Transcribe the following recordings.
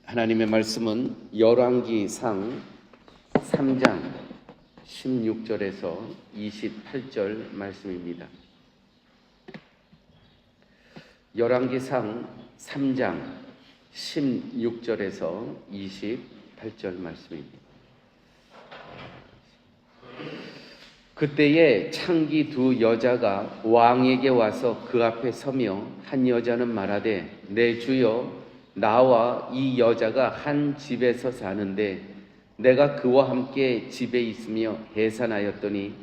하나님의 말씀은 열왕기상 3장 16절에서 28절 말씀입니다. 열왕기상 3장 16절에서 28절 말씀입니다. 그때에 창기 두 여자가 왕에게 와서 그 앞에 서며 한 여자는 말하되 내 주여 나와 이 여자가 한 집에서 사는데 내가 그와 함께 집에 있으며 해산하였더니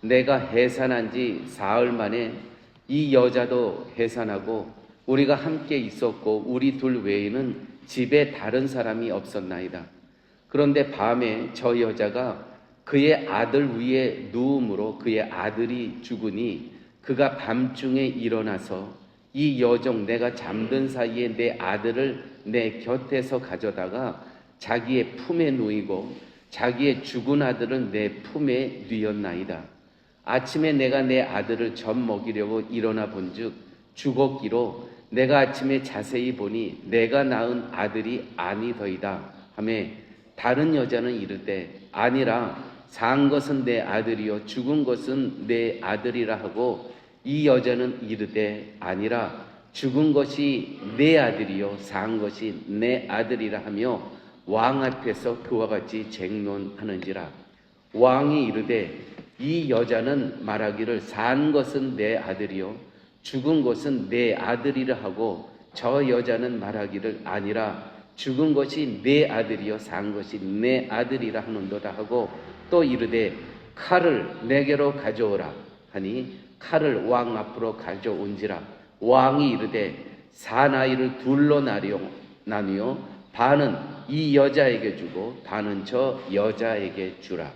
내가 해산한 지 사흘 만에 이 여자도 해산하고 우리가 함께 있었고 우리 둘 외에는 집에 다른 사람이 없었나이다. 그런데 밤에 저 여자가 그의 아들 위에 누움으로 그의 아들이 죽으니 그가 밤중에 일어나서 이 여종 내가 잠든 사이에 내 아들을 내 곁에서 가져다가 자기의 품에 누이고 자기의 죽은 아들을 내 품에 뉘었나이다. 아침에 내가 내 아들을 젖 먹이려고 일어나 본즉 죽었기로 내가 아침에 자세히 보니 내가 낳은 아들이 아니더이다 하며 다른 여자는 이르되 아니라 산 것은 내 아들이요 죽은 것은 내 아들이라 하고 이 여자는 이르되 아니라 죽은 것이 내 아들이요 산 것이 내 아들이라 하며 왕 앞에서 그와 같이 쟁론하는지라. 왕이 이르되 이 여자는 말하기를 산 것은 내 아들이요 죽은 것은 내 아들이라 하고 저 여자는 말하기를 아니라 죽은 것이 내 아들이요 산 것이 내 아들이라 하는도다 하고 또 이르되 칼을 내게로 가져오라 하니 칼을 왕 앞으로 가져온지라. 왕이 이르되 사나이를 둘로 나뉘어 반은 이 여자에게 주고 반은 저 여자에게 주라.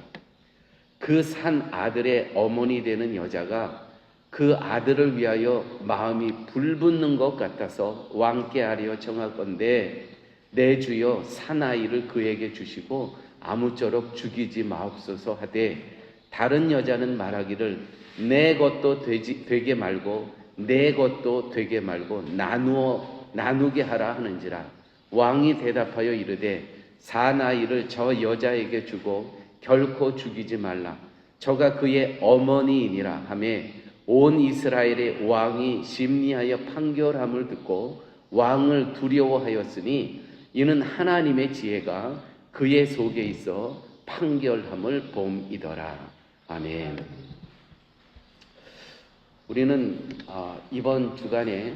그 산 아들의 어머니 되는 여자가 그 아들을 위하여 마음이 불붙는 것 같아서 왕께 하려 청하건대 내 주여 사나이를 그에게 주시고 아무쪼록 죽이지 마옵소서 하되 다른 여자는 말하기를 내 것도 되게 말고 내 것도 되게 말고 나누게 하라 하는지라. 왕이 대답하여 이르되 사나이를 저 여자에게 주고 결코 죽이지 말라. 저가 그의 어머니이니라 하며 온 이스라엘의 왕이 심리하여 판결함을 듣고 왕을 두려워하였으니 이는 하나님의 지혜가 그의 속에 있어 판결함을 봄이더라. 아멘. 우리는 이번 주간에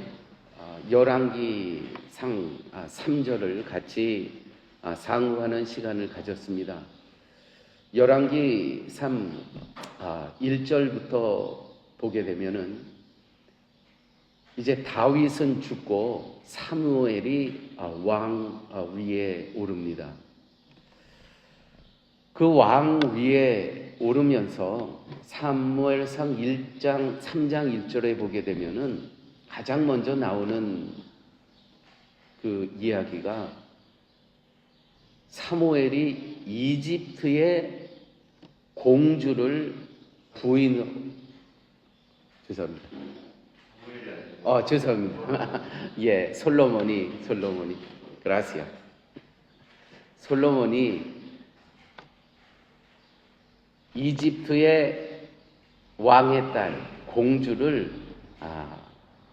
열왕기상 3절을 같이 상고하는 시간을 가졌습니다. 열왕기 3 1절부터 보게 되면은 이제 다윗은 죽고 사무엘이 왕 위에 오릅니다. 그 왕 위에 오르면서 사무엘상 1장 3장 1절에 보게 되면은 가장 먼저 나오는 그 이야기가 사무엘이 이집트의 공주를 죄송합니다. 죄송합니다. 예, 솔로몬이 그라시아. 솔로몬이 이집트의 왕의 딸 공주를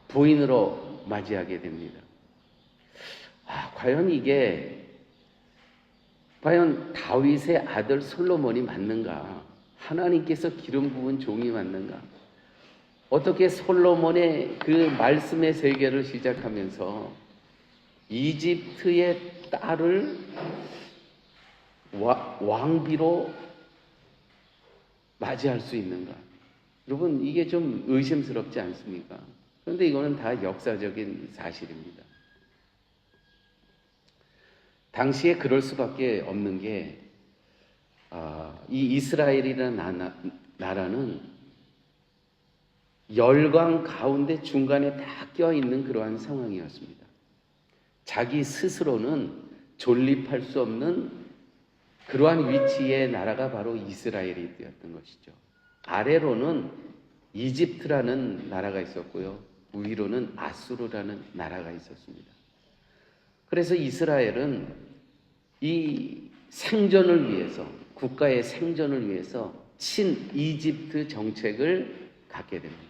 부인으로 맞이하게 됩니다. 과연 다윗의 아들 솔로몬이 맞는가? 하나님께서 기름 부은 종이 맞는가? 어떻게 솔로몬의 그 말씀의 세계를 시작하면서 이집트의 딸을 왕비로 맞이할 수 있는가? 여러분, 이게 좀 의심스럽지 않습니까? 그런데 이거는 다 역사적인 사실입니다. 당시에 그럴 수밖에 없는 게 이 이스라엘이라는 나라는 열강 가운데 중간에 다 껴있는 그러한 상황이었습니다. 자기 스스로는 존립할 수 없는 그러한 위치의 나라가 바로 이스라엘이 되었던 것이죠. 아래로는 이집트라는 나라가 있었고요. 위로는 아수르라는 나라가 있었습니다. 그래서 이스라엘은 이 생존을 위해서, 국가의 생존을 위해서 친이집트 정책을 갖게 됩니다.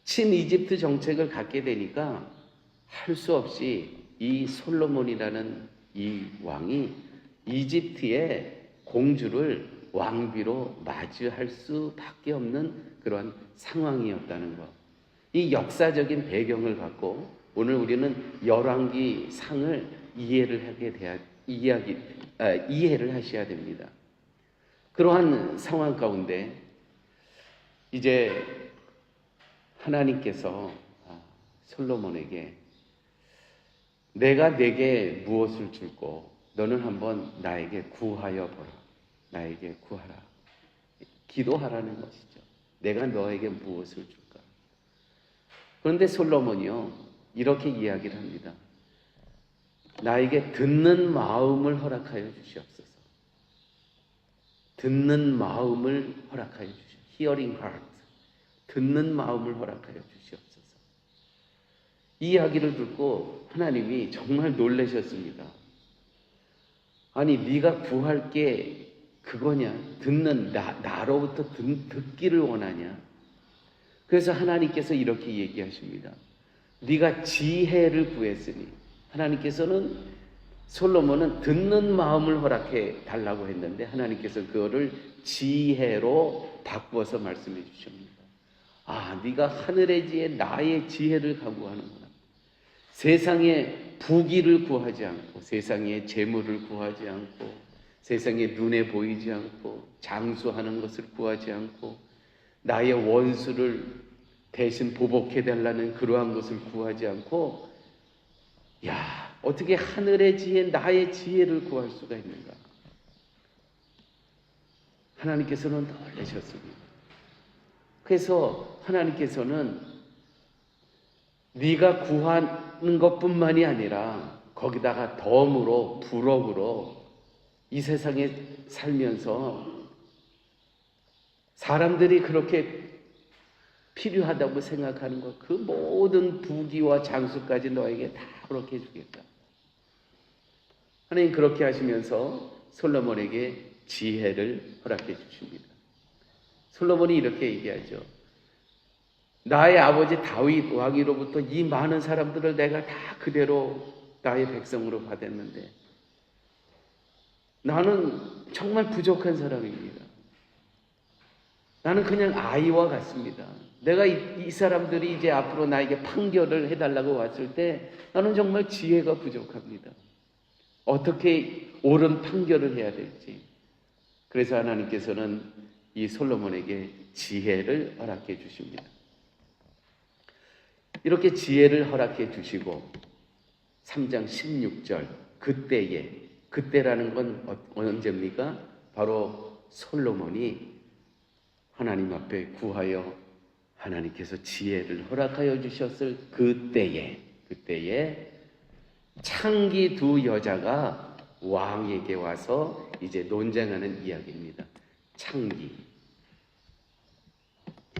친이집트 정책을 갖게 되니까 할 수 없이 이 솔로몬이라는 이 왕이 이집트의 공주를 왕비로 맞이할 수밖에 없는 그런 상황이었다는 것. 이 역사적인 배경을 갖고 오늘 우리는 열왕기 상을 이해를 하셔야 됩니다. 그러한 상황 가운데 이제 하나님께서 솔로몬에게 내가 네게 무엇을 줄고 너는 한번 나에게 구하여 보라. 나에게 구하라. 기도하라는 것이죠. 내가 너에게 무엇을 줄까? 그런데 솔로몬이요 이렇게 이야기를 합니다. 나에게 듣는 마음을 허락하여 주시옵소서. 듣는 마음을 허락하여 주시옵소서. Hearing heart. 듣는 마음을 허락하여 주시옵소서. 이 이야기를 듣고 하나님이 정말 놀라셨습니다. 아니 네가 구할 게 그거냐? 듣는 나로부터 듣기를 원하냐? 그래서 하나님께서 이렇게 얘기하십니다. 네가 지혜를 구했으니 하나님께서는 솔로몬은 듣는 마음을 허락해 달라고 했는데 하나님께서 그거를 지혜로 바꾸어서 말씀해 주십니다. 아, 네가 하늘의 지혜 나의 지혜를 간구하는구나. 세상의 부귀를 구하지 않고 세상의 재물을 구하지 않고 세상에 눈에 보이지 않고 장수하는 것을 구하지 않고 나의 원수를 대신 보복해 달라는 그러한 것을 구하지 않고 야, 어떻게 하늘의 지혜 나의 지혜를 구할 수가 있는가? 하나님께서는 놀라셨습니다. 그래서 하나님께서는 네가 구하는 것뿐만이 아니라 거기다가 덤으로 부럭으로 이 세상에 살면서 사람들이 그렇게 필요하다고 생각하는 것, 그 모든 부귀와 장수까지 너에게 다 그렇게 해주겠다. 하나님 그렇게 하시면서 솔로몬에게 지혜를 허락해 주십니다. 솔로몬이 이렇게 얘기하죠. 나의 아버지 다윗 왕위로부터 이 많은 사람들을 내가 다 그대로 나의 백성으로 받았는데 나는 정말 부족한 사람입니다. 나는 그냥 아이와 같습니다. 내가 이 사람들이 이제 앞으로 나에게 판결을 해달라고 왔을 때 나는 정말 지혜가 부족합니다. 어떻게 옳은 판결을 해야 될지. 그래서 하나님께서는 이 솔로몬에게 지혜를 허락해 주십니다. 이렇게 지혜를 허락해 주시고 3장 16절 그때라는 건 언제입니까? 바로 솔로몬이 하나님 앞에 구하여 하나님께서 지혜를 허락하여 주셨을 그때에 창기 두 여자가 왕에게 와서 이제 논쟁하는 이야기입니다.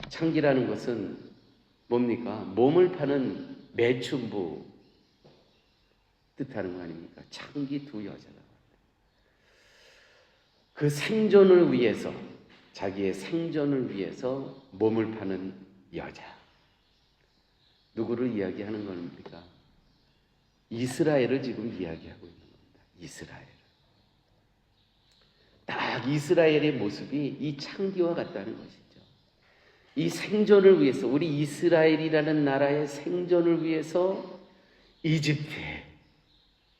창기라는 것은 뭡니까? 몸을 파는 매춘부 뜻하는 거 아닙니까? 창기 두 여자가 그 생존을 위해서 자기의 생존을 위해서 몸을 파는 여자. 누구를 이야기하는 겁니까? 이스라엘을 지금 이야기하고 있는 겁니다. 이스라엘. 딱 이스라엘의 모습이 이 창기와 같다는 것이죠. 이 생존을 위해서 우리 이스라엘이라는 나라의 생존을 위해서 이집트에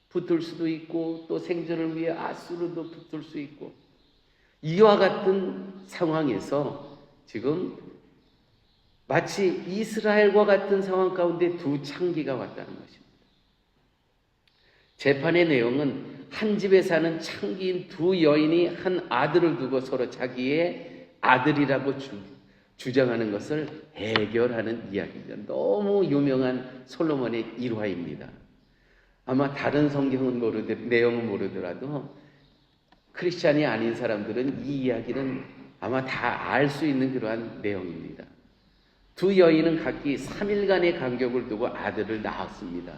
붙을 수도 있고 또 생존을 위해 아수르도 붙을 수 있고 이와 같은 상황에서 지금 마치 이스라엘과 같은 상황 가운데 두 창기가 왔다는 것입니다. 재판의 내용은 한 집에 사는 창기인 두 여인이 한 아들을 두고 서로 자기의 아들이라고 주장하는 것을 해결하는 이야기입니다. 너무 유명한 솔로몬의 일화입니다. 아마 다른 성경은 내용은 모르더라도 크리스찬이 아닌 사람들은 이 이야기는 아마 다 알 수 있는 그러한 내용입니다. 두 여인은 각기 3일간의 간격을 두고 아들을 낳았습니다.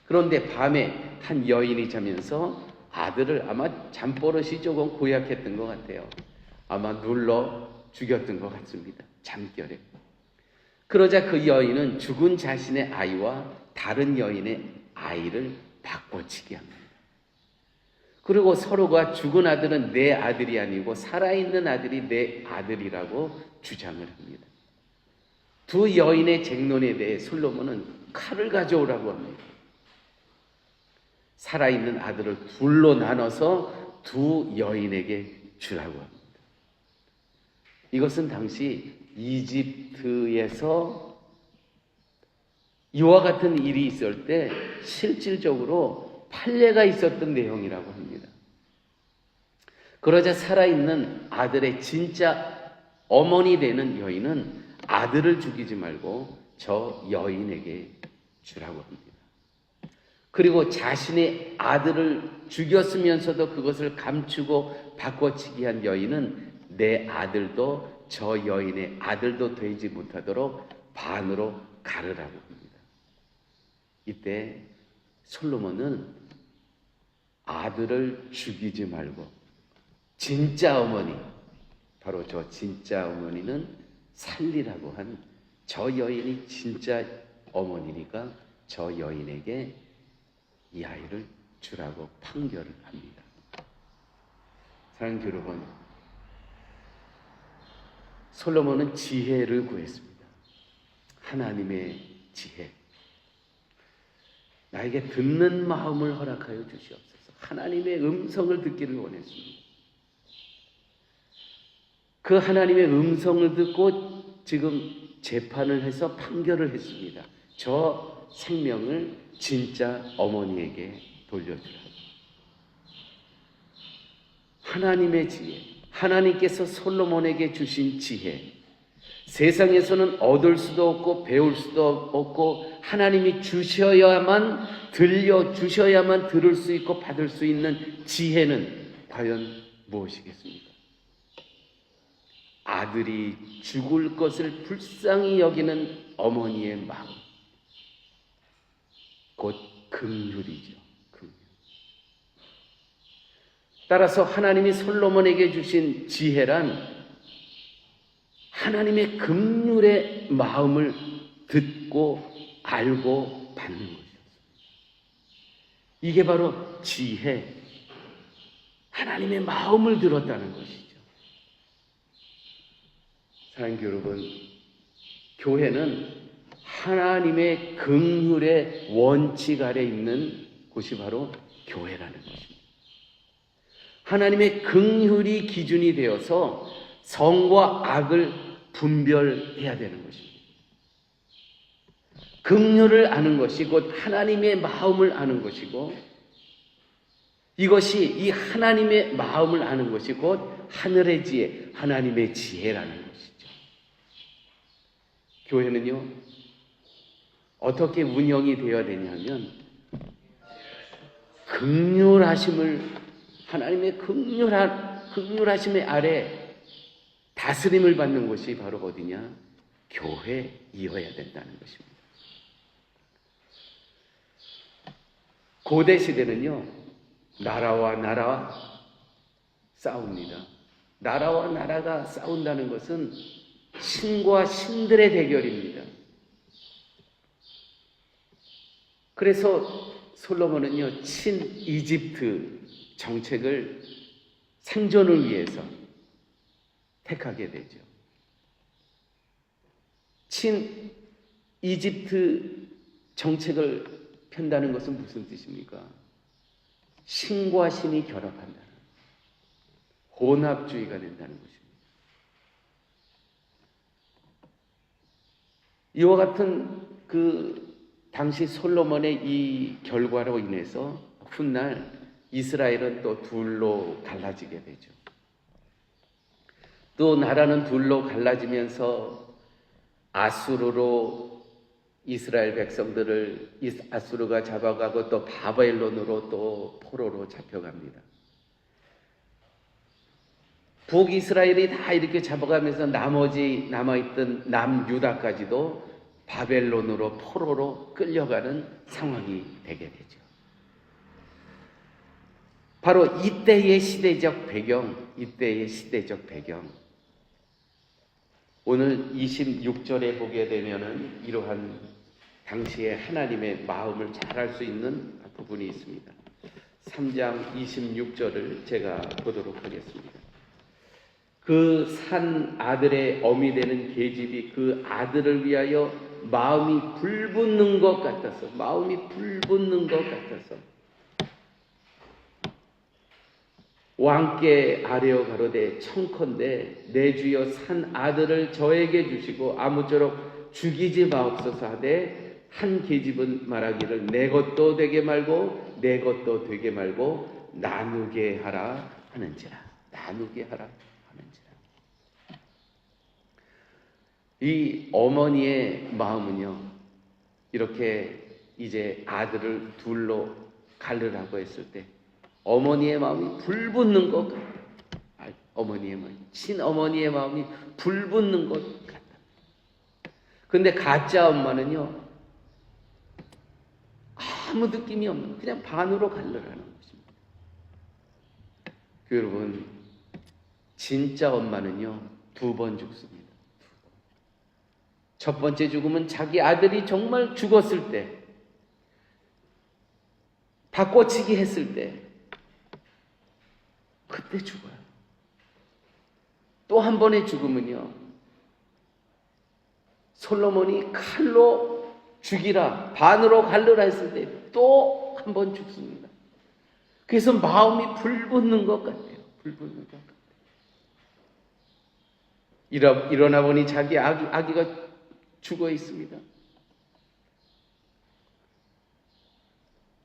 그런데 밤에 한 여인이 자면서 아들을 아마 잠버릇이 조금 고약했던 것 같아요. 아마 눌러 죽였던 것 같습니다. 잠결에. 그러자 그 여인은 죽은 자신의 아이와 다른 여인의 아이를 바꿔치기 합니다. 그리고 서로가 죽은 아들은 내 아들이 아니고 살아있는 아들이 내 아들이라고 주장을 합니다. 두 여인의 쟁론에 대해 솔로몬은 칼을 가져오라고 합니다. 살아있는 아들을 둘로 나눠서 두 여인에게 주라고 합니다. 이것은 당시 이집트에서 이와 같은 일이 있을 때 실질적으로 판례가 있었던 내용이라고 합니다. 그러자 살아있는 아들의 진짜 어머니 되는 여인은 아들을 죽이지 말고 저 여인에게 주라고 합니다. 그리고 자신의 아들을 죽였으면서도 그것을 감추고 바꿔치기 한 여인은 내 아들도 저 여인의 아들도 되지 못하도록 반으로 가르라고 합니다. 이때 솔로몬은 아들을 죽이지 말고 진짜 어머니, 바로 저 진짜 어머니는 살리라고 한 저 여인이 진짜 어머니니까 저 여인에게 이 아이를 주라고 판결을 합니다. 사랑하는 여러분, 솔로몬은 지혜를 구했습니다. 하나님의 지혜. 나에게 듣는 마음을 허락하여 주시옵소서. 하나님의 음성을 듣기를 원했습니다. 그 하나님의 음성을 듣고 지금 재판을 해서 판결을 했습니다. 저 생명을 진짜 어머니에게 돌려주라고. 하나님의 지혜, 하나님께서 솔로몬에게 주신 지혜, 세상에서는 얻을 수도 없고 배울 수도 없고 하나님이 주셔야만 들려주셔야만 들을 수 있고 받을 수 있는 지혜는 과연 무엇이겠습니까? 아들이 죽을 것을 불쌍히 여기는 어머니의 마음, 곧 긍휼이죠. 긍휼. 따라서 하나님이 솔로몬에게 주신 지혜란 하나님의 긍휼의 마음을 듣고 알고 받는 것이었습니다. 이게 바로 지혜, 하나님의 마음을 들었다는 것이죠. 사랑하는 여러분, 교회는 하나님의 긍휼의 원칙 아래 있는 곳이 바로 교회라는 것입니다. 하나님의 긍휼이 기준이 되어서 성과 악을 분별해야 되는 것입니다. 긍휼을 아는 것이 곧 하나님의 마음을 아는 것이고, 이것이 이 하나님의 마음을 아는 것이 곧 하늘의 지혜, 하나님의 지혜라는 것이죠. 교회는요, 어떻게 운영이 되어야 되냐면 긍휼하심을, 하나님의 긍휼하심의 아래 다스림을 받는 곳이 바로 어디냐? 교회이어야 된다는 것입니다. 고대 시대는요, 나라와 나라 싸웁니다. 나라와 나라가 싸운다는 것은 신과 신들의 대결입니다. 그래서 솔로몬은요, 친 이집트 정책을 생존을 위해서 택하게 되죠. 친 이집트 정책을 편다는 것은 무슨 뜻입니까? 신과 신이 결합한다는, 혼합주의가 된다는 것입니다. 이와 같은 당시 솔로몬의 이 결과로 인해서 훗날 이스라엘은 또 둘로 갈라지게 되죠. 또 나라는 둘로 갈라지면서 아수르로 이스라엘 백성들을 아수르가 잡아가고 또 바벨론으로 또 포로로 잡혀갑니다. 북이스라엘이 다 이렇게 잡아가면서 나머지 남아있던 남유다까지도 바벨론으로 포로로 끌려가는 상황이 되게 되죠. 바로 이때의 시대적 배경, 오늘 26절에 보게 되면은 이러한 당시에 하나님의 마음을 잘 알 수 있는 부분이 있습니다. 3장 26절을 제가 보도록 하겠습니다. 그 산 아들의 어미 되는 계집이 그 아들을 위하여 마음이 불붙는 것 같아서 왕께 아뢰어 가로되 청컨대 내 주여 산 아들을 저에게 주시고 아무쪼록 죽이지 마옵소서 하되 한 계집은 말하기를 내 것도 되게 말고 내 것도 되게 말고 나누게 하라 하는지라. 이 어머니의 마음은요, 이렇게 이제 아들을 둘로 갈르라고 했을 때 어머니의 마음이 불붙는 것 같다. 친어머니의 마음이 불붙는 것 같다. 근데 가짜 엄마는요, 아무 느낌이 없는, 그냥 반으로 갈르라는 것입니다. 여러분, 진짜 엄마는요, 2번 죽습니다. 첫 번째 죽음은 자기 아들이 정말 죽었을 때, 바꿔치기 했을 때, 그때 죽어요. 또 한 번의 죽음은요, 솔로몬이 칼로 죽이라, 반으로 갈르라 했을 때 또 한 번 죽습니다. 그래서 마음이 불붙는 것 같아요. 일어나 보니 자기 아기가 죽어 있습니다.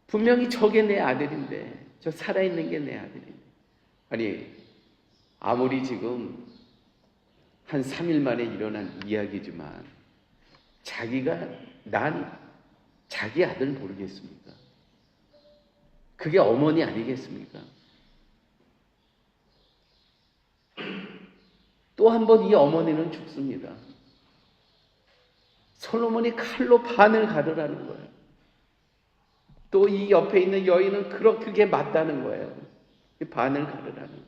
분명히 저게 내 아들인데, 저 살아있는 게 내 아들인데. 아니, 아무리 지금 한 3일 만에 일어난 이야기지만 난 자기 아들 모르겠습니까? 그게 어머니 아니겠습니까? 또 한 번 이 어머니는 죽습니다. 솔로몬이 칼로 반을 가르라는 거예요. 또 이 옆에 있는 여인은 그게 맞다는 거예요. 반을 가르라는 거예요.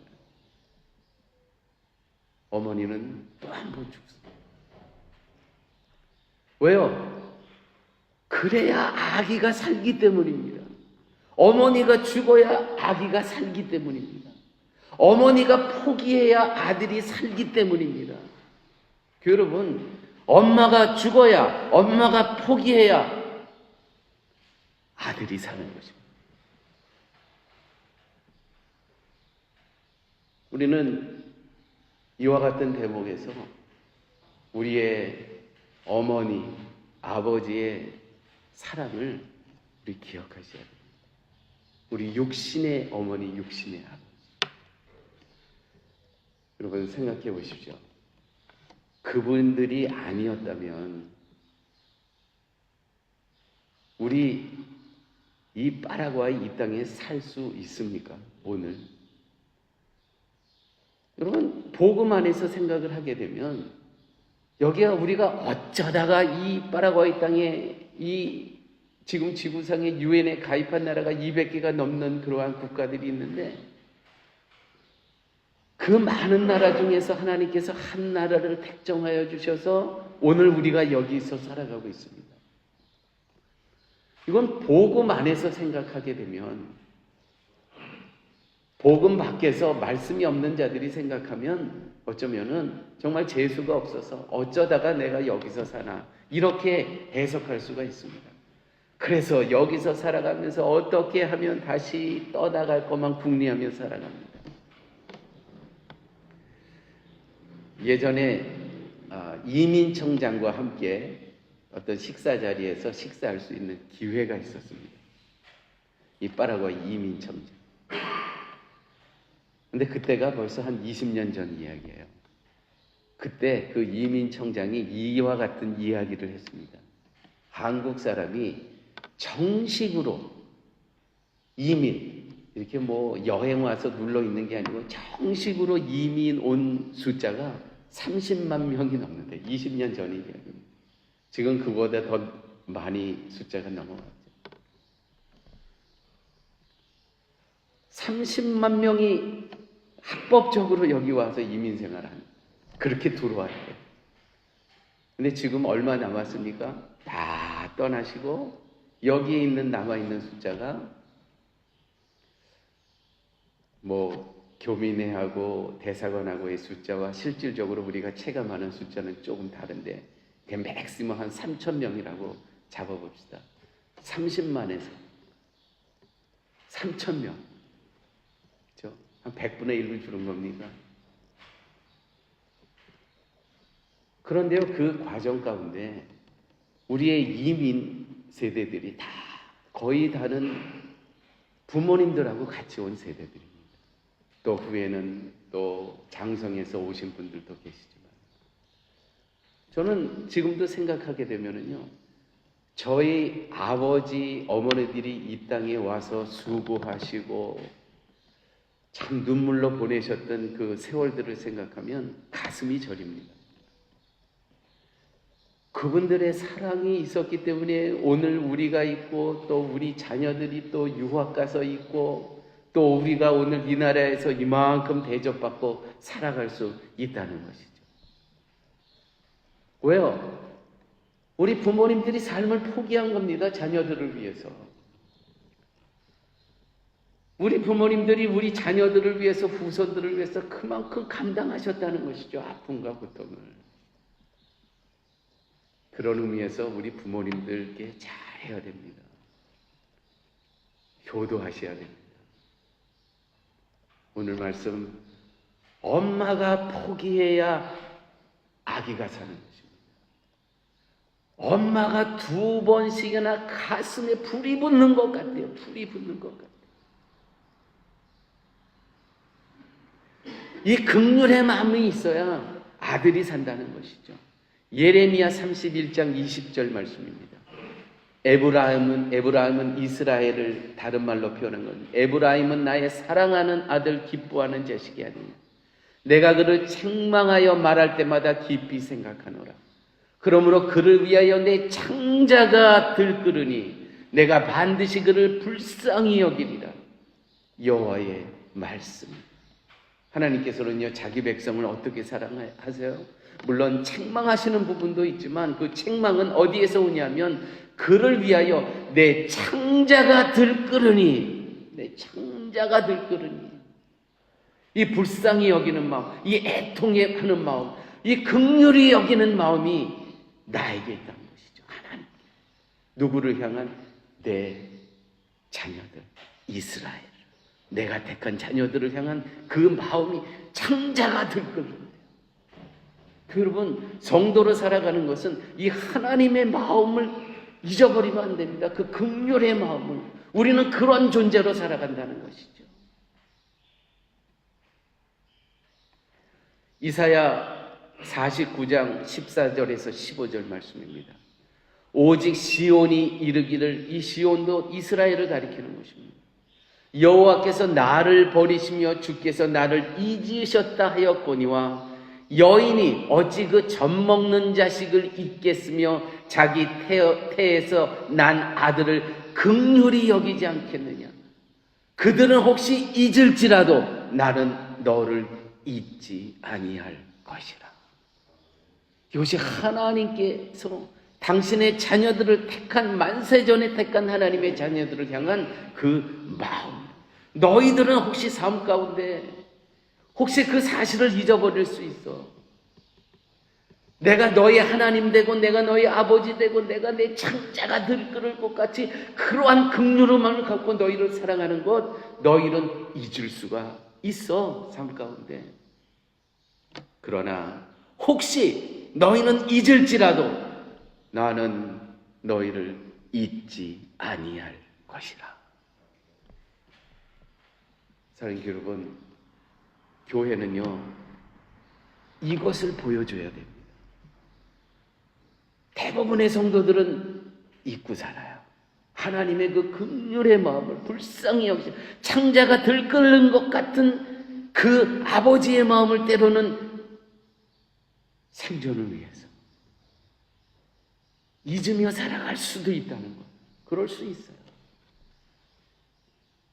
어머니는 또 한 번 죽습니다. 왜요? 그래야 아기가 살기 때문입니다. 어머니가 죽어야 아기가 살기 때문입니다. 어머니가 포기해야 아들이 살기 때문입니다. 여러분, 엄마가 죽어야, 엄마가 포기해야 아들이 사는 것입니다. 우리는 이와 같은 대목에서 우리의 어머니, 아버지의 사랑을 우리 기억하셔야 됩니다. 우리 육신의 어머니, 육신의 아버지. 여러분 생각해 보십시오. 그분들이 아니었다면 우리 이 파라과이 이 땅에 살 수 있습니까? 오늘? 여러분, 복음 안에서 생각을 하게 되면 여기가 우리가 어쩌다가 이 파라과이 땅에 이 지금 지구상에 유엔에 가입한 나라가 200개가 넘는 그러한 국가들이 있는데 그 많은 나라 중에서 하나님께서 한 나라를 택정하여 주셔서 오늘 우리가 여기서 살아가고 있습니다. 이건 복음 안에서 생각하게 되면, 복음 밖에서 말씀이 없는 자들이 생각하면 어쩌면은 정말 재수가 없어서 어쩌다가 내가 여기서 사나 이렇게 해석할 수가 있습니다. 그래서 여기서 살아가면서 어떻게 하면 다시 떠나갈 것만 궁리하며 살아갑니다. 예전에 이민청장과 함께 어떤 식사 자리에서 식사할 수 있는 기회가 있었습니다. 이 파라과이 이민청장. 근데 그때가 벌써 한 20년 전 이야기예요. 그때 그 이민청장이 이와 같은 이야기를 했습니다. 한국 사람이 정식으로 이민, 이렇게 뭐 여행 와서 눌러 있는 게 아니고 정식으로 이민 온 숫자가 30만 명이 넘는데 20년 전 이야기입니다. 지금 그보다 더 많이 숫자가 넘어갔죠. 30만 명이 합법적으로 여기 와서 이민 생활하는, 그렇게 들어왔대요. 근데 지금 얼마 남았습니까? 다 떠나시고 여기에 있는 남아있는 숫자가 교민회하고 대사관하고의 숫자와 실질적으로 우리가 체감하는 숫자는 조금 다른데 맥시멈 한 3,000명이라고 잡아봅시다. 30만에서 3,000명. 그렇죠? 한 100분의 1을 줄은 겁니까? 그런데요, 그 과정 가운데 우리의 이민 세대들이 다 거의 다른 부모님들하고 같이 온 세대들입니다. 또 후에는 또 장성에서 오신 분들도 계시지만, 저는 지금도 생각하게 되면은요, 저희 아버지, 어머니들이 이 땅에 와서 수고하시고 참 눈물로 보내셨던 그 세월들을 생각하면 가슴이 저립니다. 그분들의 사랑이 있었기 때문에 오늘 우리가 있고, 또 우리 자녀들이 또 유학 가서 있고, 또 우리가 오늘 이 나라에서 이만큼 대접받고 살아갈 수 있다는 것이죠. 왜요? 우리 부모님들이 삶을 포기한 겁니다. 자녀들을 위해서. 우리 부모님들이 우리 자녀들을 위해서, 후손들을 위해서 그만큼 감당하셨다는 것이죠. 아픔과 고통을. 그런 의미에서 우리 부모님들께 잘해야 됩니다. 효도하셔야 됩니다. 오늘 말씀, 엄마가 포기해야 아기가 사는 것입니다. 엄마가 2번씩이나 가슴에 불이 붙는 것 같아요. 불이 붙는 것 같아요. 이 긍휼의 마음이 있어야 아들이 산다는 것이죠. 예레미야 31장 20절 말씀입니다. 에브라임은 이스라엘을 다른 말로 표현한 건, 에브라임은 나의 사랑하는 아들, 기뻐하는 자식이 아니냐. 내가 그를 책망하여 말할 때마다 깊이 생각하노라. 그러므로 그를 위하여 내 창자가 들끓으니 내가 반드시 그를 불쌍히 여기리라. 여호와의 말씀. 하나님께서는요, 자기 백성을 어떻게 사랑하세요? 물론 책망하시는 부분도 있지만 그 책망은 어디에서 오냐면, 그를 위하여 내 창자가 들끓으니, 내 창자가 들끓으니, 이 불쌍히 여기는 마음, 이 애통하는 마음, 이 긍휼히 여기는 마음이 나에게 있다는 것이죠. 하나님. 누구를 향한? 내 자녀들, 이스라엘, 내가 택한 자녀들을 향한 그 마음이 창자가 들끓는. 여러분, 성도로 살아가는 것은 이 하나님의 마음을 잊어버리면 안 됩니다. 그 긍휼의 마음을. 우리는 그런 존재로 살아간다는 것이죠. 이사야 49장 14절에서 15절 말씀입니다. 오직 시온이 이르기를, 이 시온도 이스라엘을 가리키는 것입니다. 여호와께서 나를 버리시며 주께서 나를 잊으셨다 하였거니와, 여인이 어찌 그 젖먹는 자식을 잊겠으며 자기 태에서 난 아들을 긍휼히 여기지 않겠느냐. 그들은 혹시 잊을지라도 나는 너를 잊지 아니할 것이라. 이것이 하나님께서 당신의 자녀들을 택한, 만세전에 택한 하나님의 자녀들을 향한 그 마음. 너희들은 혹시 삶 가운데 혹시 그 사실을 잊어버릴 수 있어. 내가 너의 하나님 되고, 내가 너의 아버지 되고, 내가 내 창자가 들끓을 것 같이 그러한 긍휼함을 갖고 너희를 사랑하는 것, 너희는 잊을 수가 있어, 삶 가운데. 그러나 혹시 너희는 잊을지라도 나는 너희를 잊지 아니할 것이라. 사랑하는 여러분, 교회는요, 이것을 보여줘야 됩니다. 대부분의 성도들은 잊고 살아요. 하나님의 그 긍휼의 마음을 불쌍히 여기시, 창자가 들끓는 것 같은 그 아버지의 마음을 때로는 생존을 위해서, 잊으며 살아갈 수도 있다는 것. 그럴 수 있어요.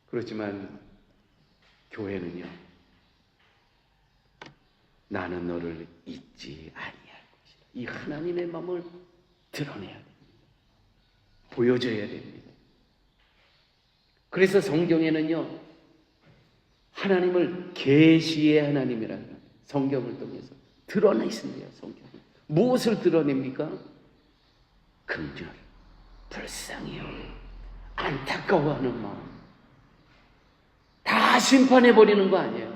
그렇지만 교회는요, 나는 너를 잊지 아니할 것이다. 이 하나님의 마음을 드러내야 됩니다. 보여줘야 됩니다. 그래서 성경에는요, 하나님을 계시의 하나님이라는 성경을 통해서 드러내신대요. 성경을 무엇을 드러냅니까? 긍휼, 불쌍히요, 안타까워하는 마음. 다 심판해버리는 거 아니에요.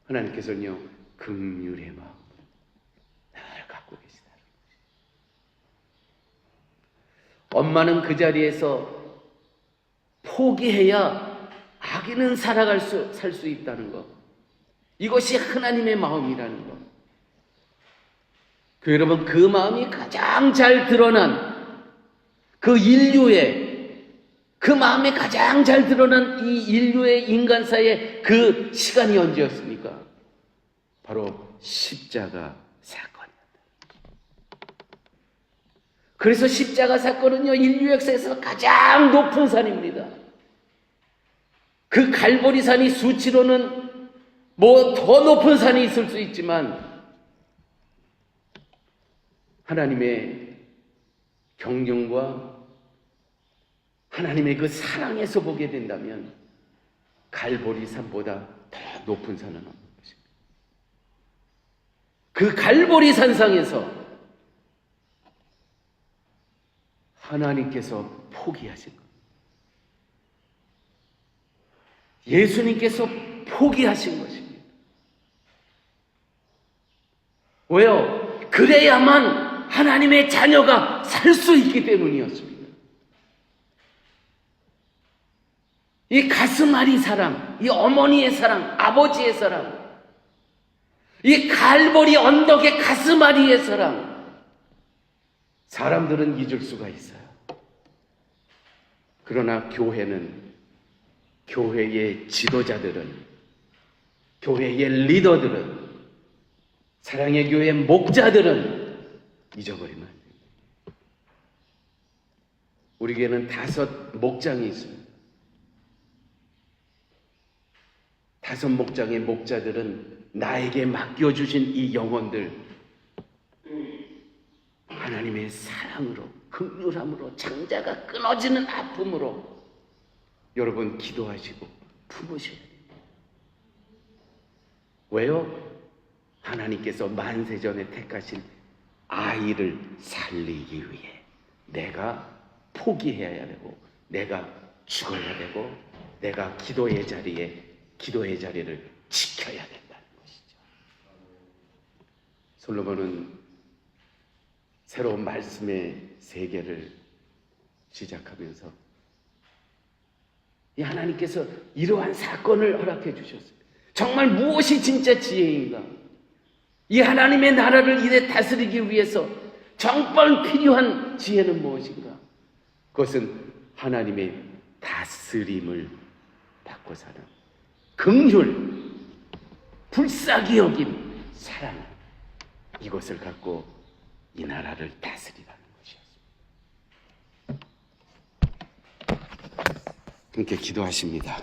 하나님께서는요, 긍휼의 마음을 늘 갖고 계시다. 엄마는 그 자리에서 포기해야 아기는 살 수 있다는 것. 이것이 하나님의 마음이라는 것. 여러분, 그 마음이 가장 잘 드러난 그 인류의, 그 마음이 가장 잘 드러난 이 인류의 인간사의 그 시간이 언제였습니까? 바로 십자가 사건이었다. 그래서 십자가 사건은요, 인류 역사에서 가장 높은 산입니다. 그 갈보리산이 수치로는 뭐 더 높은 산이 있을 수 있지만 하나님의 경륜과 하나님의 그 사랑에서 보게 된다면 갈보리산보다 더 높은 산은 없는 것입니다. 그 갈보리산상에서 하나님께서 포기하신 것, 예수님께서 포기하신 것입니다. 왜요? 그래야만 하나님의 자녀가 살 수 있기 때문이었습니다. 이 가슴앓이 사랑, 이 어머니의 사랑, 아버지의 사랑, 이 갈보리 언덕의 가슴앓이의 사랑, 사람들은 잊을 수가 있어요. 그러나 교회의 지도자들은, 교회의 리더들은, 사랑의 교회 목자들은 잊어버리면 안 됩니다. 우리 교회는 5 목장이 있습니다. 5 목장의 목자들은 나에게 맡겨주신 이 영혼들, 하나님의 사랑으로, 긍휼함으로, 창자가 끊어지는 아픔으로 여러분 기도하시고 품으셔야 됩니다. 왜요? 하나님께서 만세전에 택하신 아이를 살리기 위해 내가 포기해야 되고, 내가 죽어야 되고, 내가 기도의 자리를 지켜야 된다는 것이죠. 솔로몬은 새로운 말씀의 세계를 시작하면서 이 하나님께서 이러한 사건을 허락해 주셨습니다. 정말 무엇이 진짜 지혜인가? 이 하나님의 나라를 이래 다스리기 위해서 정말 필요한 지혜는 무엇인가? 그것은 하나님의 다스림을 받고 사는 긍휼, 불쌍히 여김, 사랑, 이것을 갖고 이 나라를 다스리라는 것이었습니다. 함께 기도하십니다.